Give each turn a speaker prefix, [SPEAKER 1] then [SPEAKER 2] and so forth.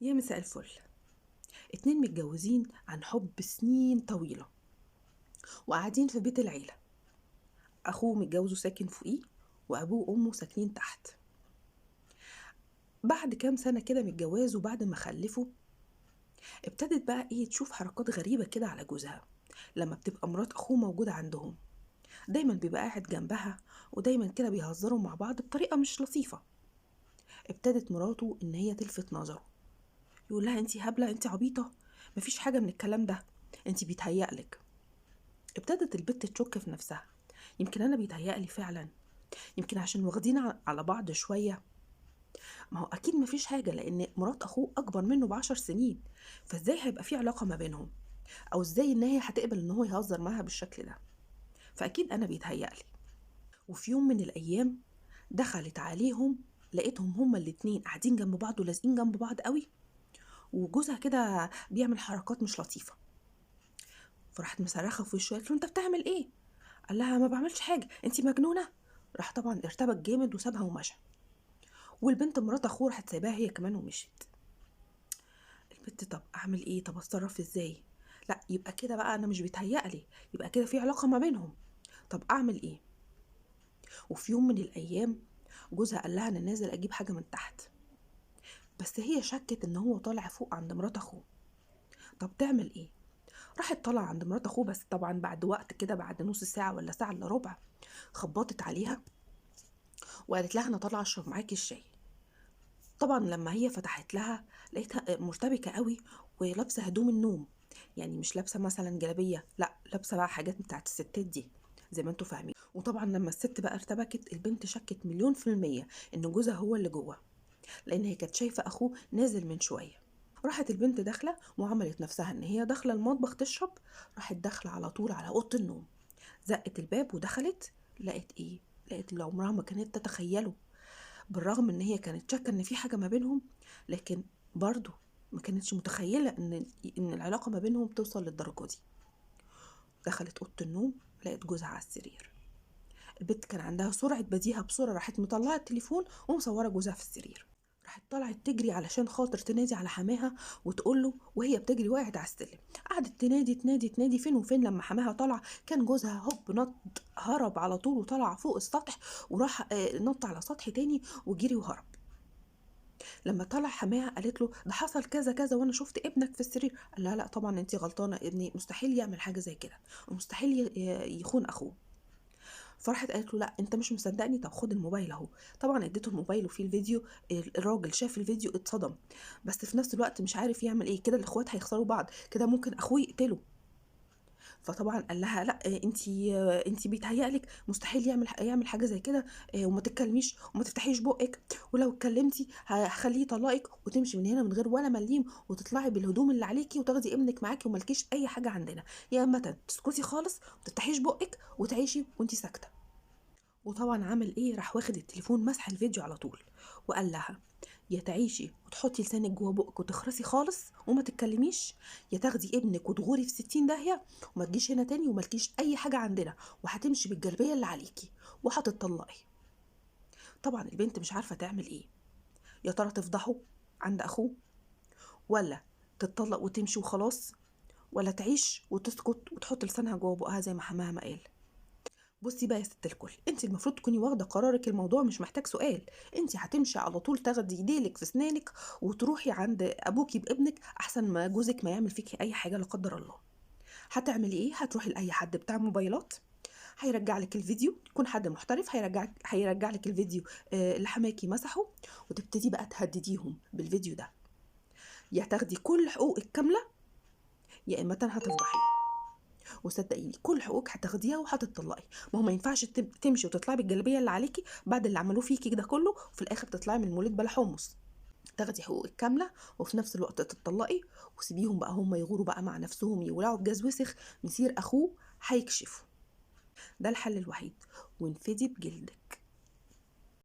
[SPEAKER 1] يا مساء الفل. اتنين متجوزين عن حب سنين طويلة وقاعدين في بيت العيلة. أخوه متجوز وساكن فوقيه، وأبوه وأمه ساكنين تحت. بعد كام سنة كده من الجواز وبعد ما خلفوا، ابتدت بقى تشوف حركات غريبة كده على جوزها لما بتبقى مرات أخوه موجودة عندهم. دايما بيبقى قاعد جنبها، ودايما كده بيهزروا مع بعض بطريقة مش لطيفة. ابتدت مراته إن هي تلفت نظره، يقول لها انتي هبلة، انتي عبيطة، مفيش حاجة من الكلام ده، انتي بيتهيألك. ابتدت البت تشك في نفسها، يمكن انا بيتهيألي فعلا، يمكن عشان واخدين على بعض شوية. ما هو اكيد مفيش حاجة، لان مرات اخوه اكبر منه ب10 سنين، فازاي هيبقى في علاقة ما بينهم؟ او ازاي ان هي هتقبل ان هو يهزر معاها بالشكل ده؟ فاكيد انا بيتهيألي. وفي يوم من الايام دخلت عليهم، لقيتهم هما الاتنين قاعدين جنب بعض ولازقين جنب بعض قوي، وجوزها كده بيعمل حركات مش لطيفة. فراحت مصرخه في وشه، قالت له انت بتعمل ايه؟ قال لها ما بعملش حاجه، انت مجنونه. راح طبعا ارتبك جامد وسابها ومشى. والبنت مرات اخوه راحت سايباها هي كمان ومشيت. البنت طب اعمل ايه؟ طب اتصرف ازاي؟ لا يبقى كده بقى انا مش بيتهيألي، يبقى كده في علاقه ما بينهم. طب اعمل ايه؟ وفي يوم من الايام جوزها قال لها انا نازل اجيب حاجه من تحت، بس هي شكت ان هو طالع فوق عند مرات اخوه. طب تعمل ايه؟ راحت طالعه عند مرات اخوه، بس طبعا بعد وقت كده، بعد نص ساعه ولا ساعه الا ربع، خبطت عليها وقالت لها انا طالعه اشرب معاكي الشاي. طبعا لما هي فتحت لها لقيتها مرتبكه قوي ولابسه هدوم النوم، يعني مش لابسه مثلا جلابيه، لا لابسه بقى حاجات بتاعت الستات دي زي ما انتوا فاهمين. وطبعا لما الست بقى ارتبكت، البنت شكت مليون في المية ان جوزها هو اللي جوه، لان هي كانت شايفه اخوه نازل من شويه. راحت البنت داخله وعملت نفسها ان هي داخله المطبخ تشرب، راحت داخله على طول على اوضه النوم، زقت الباب ودخلت. لقت ايه؟ لقت اللي عمرها ما كانت تتخيله. بالرغم ان هي كانت شاكه ان في حاجه ما بينهم، لكن برضو ما كانتش متخيله ان العلاقه ما بينهم توصل للدرجه دي. دخلت اوضه النوم، لقت جوزها على السرير. البنت كان عندها سرعه بديهه، بسرعه راحت مطلعه التليفون ومصوره جوزها في السرير. راحت طلعت تجري علشان خاطر تنادي على حماها وتقول له، وهي بتجري وقعت على السلم. قعدت تنادي تنادي تنادي، فين وفين لما حماها طلع كان جوزها هوب نط، هرب على طول وطلع فوق السطح، وراح نط على سطح تاني وجري وهرب. لما طلع حماها قالت له ده حصل كذا كذا وانا شفت ابنك في السرير. قال لها لا طبعا انت غلطانه، ابني مستحيل يعمل حاجه زي كده، ومستحيل يخون اخوه. فرحت قالت له لا انت مش مصدقني، طب خد الموبايل اهو. طبعا اديته الموبايل وفيه الفيديو. الراجل شاف الفيديو اتصدم، بس في نفس الوقت مش عارف يعمل ايه، كده الاخوات هيخسروا بعض، كده ممكن اخوه يقتله. فطبعا قال لها لا انتي بيتهيألك، مستحيل يعمل حاجه زي كده، وما تتكلميش وما تفتحيش بقك، ولو اتكلمتي هخليه يطلقك وتمشي من هنا من غير ولا مليم، وتطلعي بالهدوم اللي عليكي وتاخدي ابنك معاكي وملكيش اي حاجه عندنا، يا اما تسكتي خالص وما تفتحيش بقك وتعيشي وانتي ساكته. وطبعا عمل ايه؟ راح واخد التليفون مسح الفيديو على طول، وقال لها يا تعيشي وتحطي لسانك جوه بقك وتخرسي خالص وما تتكلميش، يا تاخدي ابنك وتغوري في 60 داهية وما تجيش هنا تاني وملكيش اي حاجة عندنا، وهتمشي بالجلبية اللي عليكي وهتطلقي. طبعا البنت مش عارفة تعمل ايه، يا ترى تفضحه عند اخوه، ولا تتطلق وتمشي وخلاص، ولا تعيش وتسكت وتحط لسانها جوه بقها زي ما حماها ما قال. بصي بقى يا ست الكل، انت المفروض تكوني واخده قرارك، الموضوع مش محتاج سؤال. انت هتمشي على طول تاخدي ايديلك في سنانك وتروحي عند ابوكي بابنك، احسن ما جوزك ما يعمل فيكي اي حاجه لا قدر الله. هتعملي ايه؟ هتروحي لاي حد بتاع موبايلات، هيرجع لك الفيديو، يكون حد محترف هيرجع لك الفيديو اللي حماكي مسحه، وتبتدي بقى تهدديهم بالفيديو ده، يا تاخدي كل حقوقك كامله، يا اما هتفضحي. وصدقيني كل حقوقك هتاخديها وهتطلقي. ما هو ما ينفعش تمشي وتطلعي بالجلبيه اللي عليكي بعد اللي عملوه فيكي ده كله، وفي الاخر تطلعي من المولد بلا حمص. تاخدي حقوقك كامله وفي نفس الوقت تطلقي، وسيبيهم بقى هم يغوروا بقى مع نفسهم، يولعوا بجاز وسخ، مسير اخوه هيكشفوا. ده الحل الوحيد، وانفدي بجلدك.